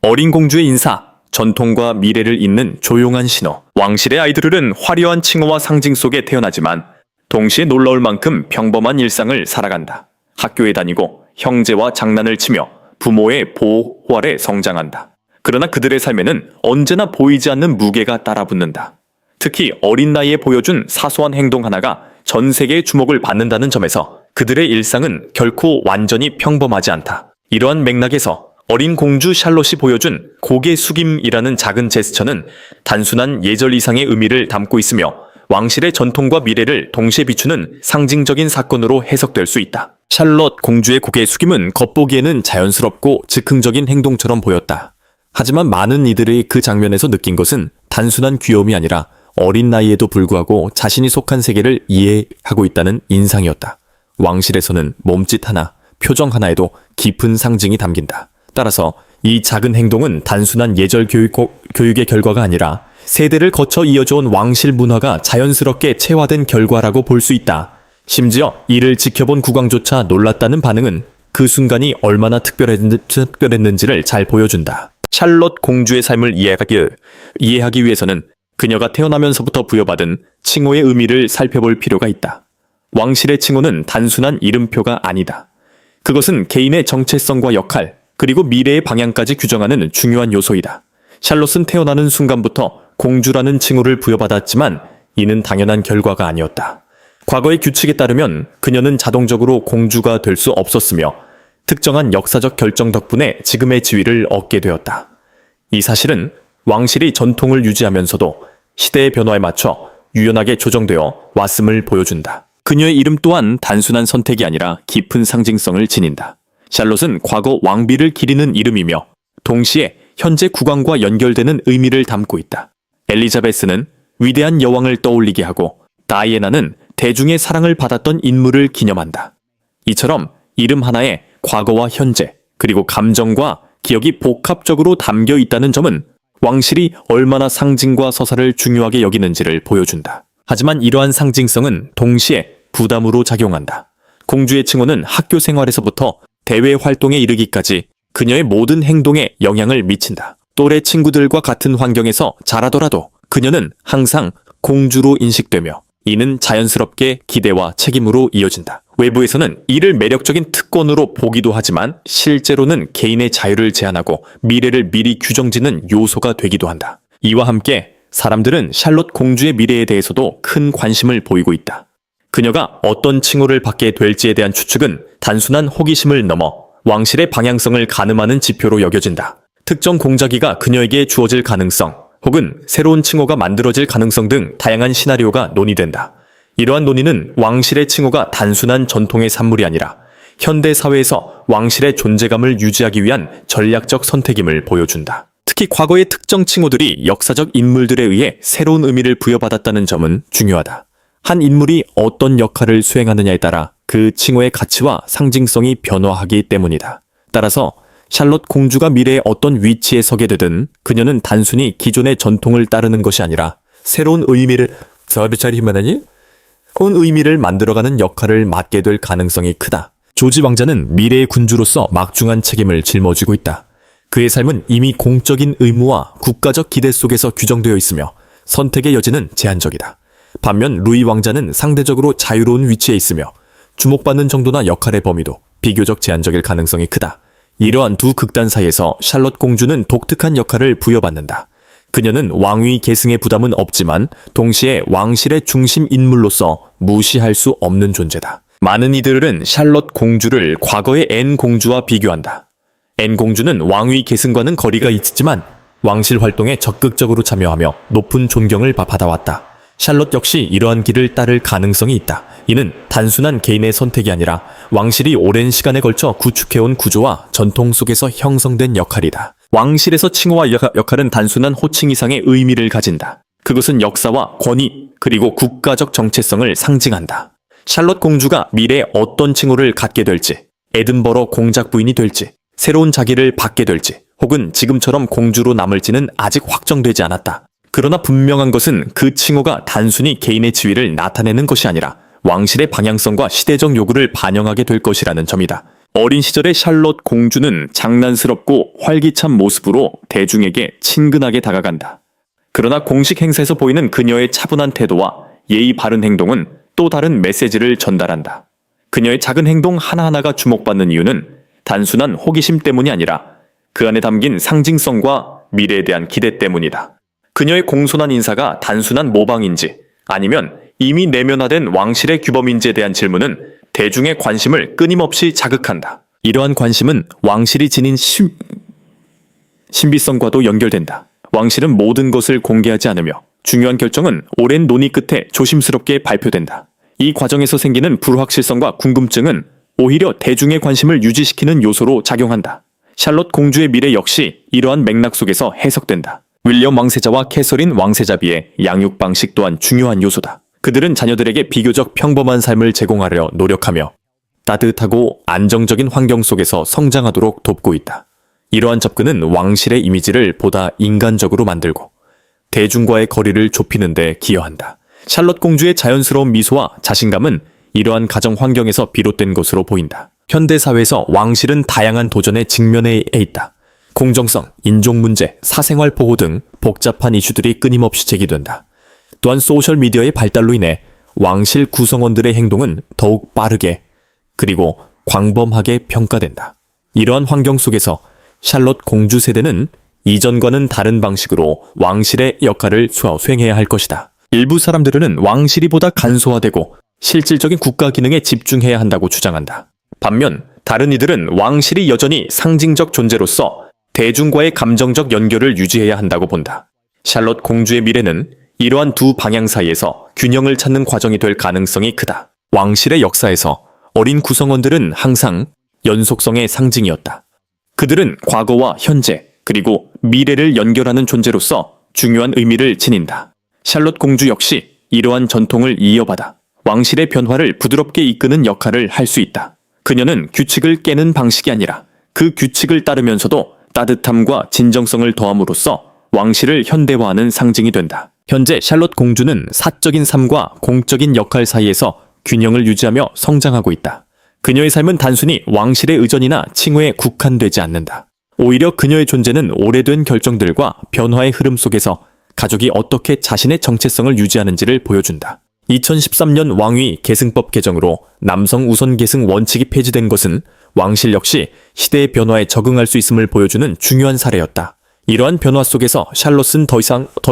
어린 공주의 인사, 전통과 미래를 잇는 조용한 신호. 왕실의 아이들은 화려한 칭호와 상징 속에 태어나지만 동시에 놀라울 만큼 평범한 일상을 살아간다. 학교에 다니고 형제와 장난을 치며 부모의 보호 아래 성장한다. 그러나 그들의 삶에는 언제나 보이지 않는 무게가 따라붙는다. 특히 어린 나이에 보여준 사소한 행동 하나가 전 세계의 주목을 받는다는 점에서 그들의 일상은 결코 완전히 평범하지 않다. 이러한 맥락에서 어린 공주 샬롯이 보여준 고개 숙임이라는 작은 제스처는 단순한 예절 이상의 의미를 담고 있으며 왕실의 전통과 미래를 동시에 비추는 상징적인 사건으로 해석될 수 있다. 샬롯 공주의 고개 숙임은 겉보기에는 자연스럽고 즉흥적인 행동처럼 보였다. 하지만 많은 이들이 그 장면에서 느낀 것은 단순한 귀여움이 아니라 어린 나이에도 불구하고 자신이 속한 세계를 이해하고 있다는 인상이었다. 왕실에서는 몸짓 하나, 표정 하나에도 깊은 상징이 담긴다. 따라서 이 작은 행동은 단순한 예절 교육의 결과가 아니라 세대를 거쳐 이어져온 왕실 문화가 자연스럽게 체화된 결과라고 볼 수 있다. 심지어 이를 지켜본 국왕조차 놀랐다는 반응은 그 순간이 얼마나 특별했는지를 잘 보여준다. 샬롯 공주의 삶을 이해하기 위해서는 그녀가 태어나면서부터 부여받은 칭호의 의미를 살펴볼 필요가 있다. 왕실의 칭호는 단순한 이름표가 아니다. 그것은 개인의 정체성과 역할, 그리고 미래의 방향까지 규정하는 중요한 요소이다. 샬롯은 태어나는 순간부터 공주라는 칭호를 부여받았지만 이는 당연한 결과가 아니었다. 과거의 규칙에 따르면 그녀는 자동적으로 공주가 될 수 없었으며 특정한 역사적 결정 덕분에 지금의 지위를 얻게 되었다. 이 사실은 왕실이 전통을 유지하면서도 시대의 변화에 맞춰 유연하게 조정되어 왔음을 보여준다. 그녀의 이름 또한 단순한 선택이 아니라 깊은 상징성을 지닌다. 샬롯은 과거 왕비를 기리는 이름이며 동시에 현재 국왕과 연결되는 의미를 담고 있다. 엘리자베스는 위대한 여왕을 떠올리게 하고 다이애나는 대중의 사랑을 받았던 인물을 기념한다. 이처럼 이름 하나에 과거와 현재, 그리고 감정과 기억이 복합적으로 담겨 있다는 점은 왕실이 얼마나 상징과 서사를 중요하게 여기는지를 보여준다. 하지만 이러한 상징성은 동시에 부담으로 작용한다. 공주의 칭호는 학교 생활에서부터 대외 활동에 이르기까지 그녀의 모든 행동에 영향을 미친다. 또래 친구들과 같은 환경에서 자라더라도 그녀는 항상 공주로 인식되며 이는 자연스럽게 기대와 책임으로 이어진다. 외부에서는 이를 매력적인 특권으로 보기도 하지만 실제로는 개인의 자유를 제한하고 미래를 미리 규정짓는 요소가 되기도 한다. 이와 함께 사람들은 샬롯 공주의 미래에 대해서도 큰 관심을 보이고 있다. 그녀가 어떤 칭호를 받게 될지에 대한 추측은 단순한 호기심을 넘어 왕실의 방향성을 가늠하는 지표로 여겨진다. 특정 공자기가 그녀에게 주어질 가능성, 혹은 새로운 칭호가 만들어질 가능성 등 다양한 시나리오가 논의된다. 이러한 논의는 왕실의 칭호가 단순한 전통의 산물이 아니라 현대 사회에서 왕실의 존재감을 유지하기 위한 전략적 선택임을 보여준다. 특히 과거의 특정 칭호들이 역사적 인물들에 의해 새로운 의미를 부여받았다는 점은 중요하다. 한 인물이 어떤 역할을 수행하느냐에 따라 그 칭호의 가치와 상징성이 변화하기 때문이다. 따라서 샬롯 공주가 미래에 어떤 위치에 서게 되든 그녀는 단순히 기존의 전통을 따르는 것이 아니라 새로운 의미를 만들어가는 역할을 맡게 될 가능성이 크다. 조지 왕자는 미래의 군주로서 막중한 책임을 짊어지고 있다. 그의 삶은 이미 공적인 의무와 국가적 기대 속에서 규정되어 있으며 선택의 여지는 제한적이다. 반면 루이 왕자는 상대적으로 자유로운 위치에 있으며 주목받는 정도나 역할의 범위도 비교적 제한적일 가능성이 크다. 이러한 두 극단 사이에서 샬롯 공주는 독특한 역할을 부여받는다. 그녀는 왕위 계승의 부담은 없지만 동시에 왕실의 중심 인물로서 무시할 수 없는 존재다. 많은 이들은 샬롯 공주를 과거의 앤 공주와 비교한다. 앤 공주는 왕위 계승과는 거리가 있지만 왕실 활동에 적극적으로 참여하며 높은 존경을 받아왔다. 샬롯 역시 이러한 길을 따를 가능성이 있다. 이는 단순한 개인의 선택이 아니라 왕실이 오랜 시간에 걸쳐 구축해온 구조와 전통 속에서 형성된 역할이다. 왕실에서 칭호와 역할은 단순한 호칭 이상의 의미를 가진다. 그것은 역사와 권위, 그리고 국가적 정체성을 상징한다. 샬롯 공주가 미래에 어떤 칭호를 갖게 될지, 에든버러 공작 부인이 될지, 새로운 자기를 받게 될지, 혹은 지금처럼 공주로 남을지는 아직 확정되지 않았다. 그러나 분명한 것은 그 칭호가 단순히 개인의 지위를 나타내는 것이 아니라 왕실의 방향성과 시대적 요구를 반영하게 될 것이라는 점이다. 어린 시절의 샬롯 공주는 장난스럽고 활기찬 모습으로 대중에게 친근하게 다가간다. 그러나 공식 행사에서 보이는 그녀의 차분한 태도와 예의 바른 행동은 또 다른 메시지를 전달한다. 그녀의 작은 행동 하나하나가 주목받는 이유는 단순한 호기심 때문이 아니라 그 안에 담긴 상징성과 미래에 대한 기대 때문이다. 그녀의 공손한 인사가 단순한 모방인지 아니면 이미 내면화된 왕실의 규범인지에 대한 질문은 대중의 관심을 끊임없이 자극한다. 이러한 관심은 왕실이 지닌 신비성과도 연결된다. 왕실은 모든 것을 공개하지 않으며 중요한 결정은 오랜 논의 끝에 조심스럽게 발표된다. 이 과정에서 생기는 불확실성과 궁금증은 오히려 대중의 관심을 유지시키는 요소로 작용한다. 샬롯 공주의 미래 역시 이러한 맥락 속에서 해석된다. 윌리엄 왕세자와 캐서린 왕세자비의 양육 방식 또한 중요한 요소다. 그들은 자녀들에게 비교적 평범한 삶을 제공하려 노력하며 따뜻하고 안정적인 환경 속에서 성장하도록 돕고 있다. 이러한 접근은 왕실의 이미지를 보다 인간적으로 만들고 대중과의 거리를 좁히는 데 기여한다. 샬롯 공주의 자연스러운 미소와 자신감은 이러한 가정 환경에서 비롯된 것으로 보인다. 현대 사회에서 왕실은 다양한 도전에 직면해 있다. 공정성, 인종 문제, 사생활 보호 등 복잡한 이슈들이 끊임없이 제기된다. 또한 소셜미디어의 발달로 인해 왕실 구성원들의 행동은 더욱 빠르게 그리고 광범하게 평가된다. 이러한 환경 속에서 샬롯 공주 세대는 이전과는 다른 방식으로 왕실의 역할을 수행해야 할 것이다. 일부 사람들은 왕실이 보다 간소화되고 실질적인 국가 기능에 집중해야 한다고 주장한다. 반면 다른 이들은 왕실이 여전히 상징적 존재로서 대중과의 감정적 연결을 유지해야 한다고 본다. 샬롯 공주의 미래는 이러한 두 방향 사이에서 균형을 찾는 과정이 될 가능성이 크다. 왕실의 역사에서 어린 구성원들은 항상 연속성의 상징이었다. 그들은 과거와 현재 그리고 미래를 연결하는 존재로서 중요한 의미를 지닌다. 샬롯 공주 역시 이러한 전통을 이어받아 왕실의 변화를 부드럽게 이끄는 역할을 할 수 있다. 그녀는 규칙을 깨는 방식이 아니라 그 규칙을 따르면서도 따뜻함과 진정성을 더함으로써 왕실을 현대화하는 상징이 된다. 현재 샬롯 공주는 사적인 삶과 공적인 역할 사이에서 균형을 유지하며 성장하고 있다. 그녀의 삶은 단순히 왕실의 의전이나 칭호에 국한되지 않는다. 오히려 그녀의 존재는 오래된 결정들과 변화의 흐름 속에서 가족이 어떻게 자신의 정체성을 유지하는지를 보여준다. 2013년 왕위 계승법 개정으로 남성 우선 계승 원칙이 폐지된 것은 왕실 역시 시대의 변화에 적응할 수 있음을 보여주는 중요한 사례였다. 이러한 변화 속에서 샬롯은 더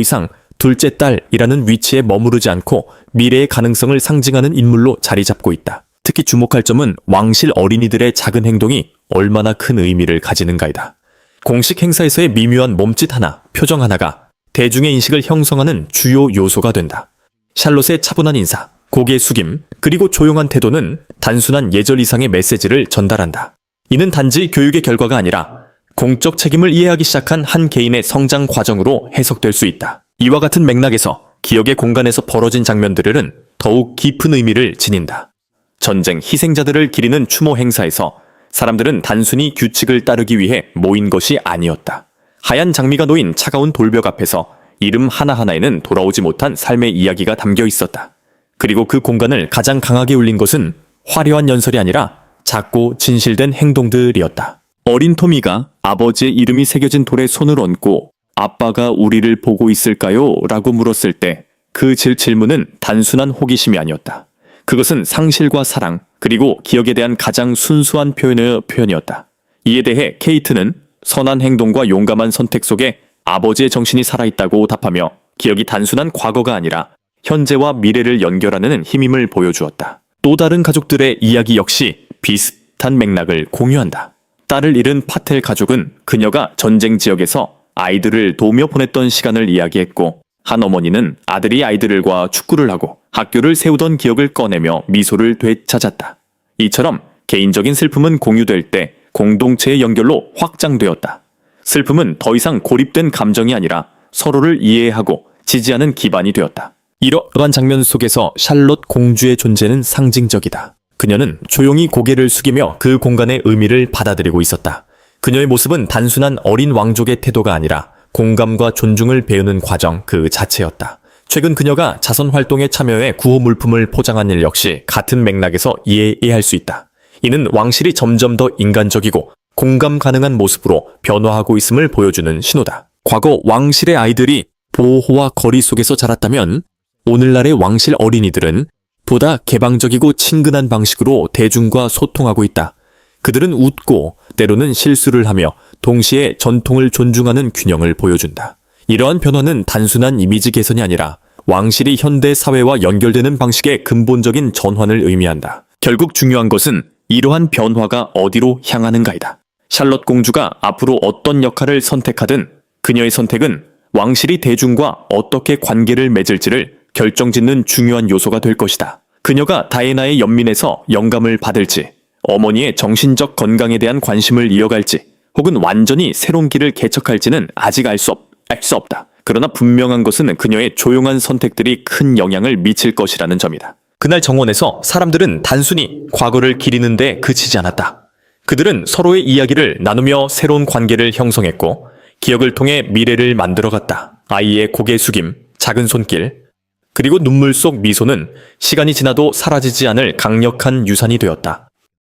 이상 둘째 딸이라는 위치에 머무르지 않고 미래의 가능성을 상징하는 인물로 자리 잡고 있다. 특히 주목할 점은 왕실 어린이들의 작은 행동이 얼마나 큰 의미를 가지는가이다. 공식 행사에서의 미묘한 몸짓 하나, 표정 하나가 대중의 인식을 형성하는 주요 요소가 된다. 샬롯의 차분한 인사, 고개 숙임, 그리고 조용한 태도는 단순한 예절 이상의 메시지를 전달한다. 이는 단지 교육의 결과가 아니라 공적 책임을 이해하기 시작한 한 개인의 성장 과정으로 해석될 수 있다. 이와 같은 맥락에서 기억의 공간에서 벌어진 장면들은 더욱 깊은 의미를 지닌다. 전쟁 희생자들을 기리는 추모 행사에서 사람들은 단순히 규칙을 따르기 위해 모인 것이 아니었다. 하얀 장미가 놓인 차가운 돌벽 앞에서 이름 하나하나에는 돌아오지 못한 삶의 이야기가 담겨 있었다. 그리고 그 공간을 가장 강하게 울린 것은 화려한 연설이 아니라 작고 진실된 행동들이었다. 어린 토미가 아버지의 이름이 새겨진 돌에 손을 얹고 아빠가 우리를 보고 있을까요? 라고 물었을 때 그 질문은 단순한 호기심이 아니었다. 그것은 상실과 사랑 그리고 기억에 대한 가장 순수한 표현이었다. 이에 대해 케이트는 선한 행동과 용감한 선택 속에 아버지의 정신이 살아있다고 답하며 기억이 단순한 과거가 아니라 현재와 미래를 연결하는 힘임을 보여주었다. 또 다른 가족들의 이야기 역시 비슷한 맥락을 공유한다. 딸을 잃은 파텔 가족은 그녀가 전쟁 지역에서 아이들을 도우며 보냈던 시간을 이야기했고, 한 어머니는 아들이 아이들과 축구를 하고 학교를 세우던 기억을 꺼내며 미소를 되찾았다. 이처럼 개인적인 슬픔은 공유될 때 공동체의 연결로 확장되었다. 슬픔은 더 이상 고립된 감정이 아니라 서로를 이해하고 지지하는 기반이 되었다. 이러한 장면 속에서 샬롯 공주의 존재는 상징적이다. 그녀는 조용히 고개를 숙이며 그 공간의 의미를 받아들이고 있었다. 그녀의 모습은 단순한 어린 왕족의 태도가 아니라 공감과 존중을 배우는 과정 그 자체였다. 최근 그녀가 자선 활동에 참여해 구호 물품을 포장한 일 역시 같은 맥락에서 이해할 수 있다. 이는 왕실이 점점 더 인간적이고 공감 가능한 모습으로 변화하고 있음을 보여주는 신호다. 과거 왕실의 아이들이 보호와 거리 속에서 자랐다면 오늘날의 왕실 어린이들은 보다 개방적이고 친근한 방식으로 대중과 소통하고 있다. 그들은 웃고 때로는 실수를 하며 동시에 전통을 존중하는 균형을 보여준다. 이러한 변화는 단순한 이미지 개선이 아니라 왕실이 현대 사회와 연결되는 방식의 근본적인 전환을 의미한다. 결국 중요한 것은 이러한 변화가 어디로 향하는가이다. 샬럿 공주가 앞으로 어떤 역할을 선택하든 그녀의 선택은 왕실이 대중과 어떻게 관계를 맺을지를 결정짓는 중요한 요소가 될 것이다. 그녀가 다이애나의 연민에서 영감을 받을지, 어머니의 정신적 건강에 대한 관심을 이어갈지, 혹은 완전히 새로운 길을 개척할지는 아직 알 수 없다. 그러나 분명한 것은 그녀의 조용한 선택들이 큰 영향을 미칠 것이라는 점이다. 그날 정원에서 사람들은 단순히 과거를 기리는 데 그치지 않았다. 그들은 서로의 이야기를 나누며 새로운 관계를 형성했고 기억을 통해 미래를 만들어갔다. 아이의 고개 숙임, 작은 손길, 그리고 눈물 속 미소는 시간이 지나도 사라지지 않을 강력한 유산이 되었다.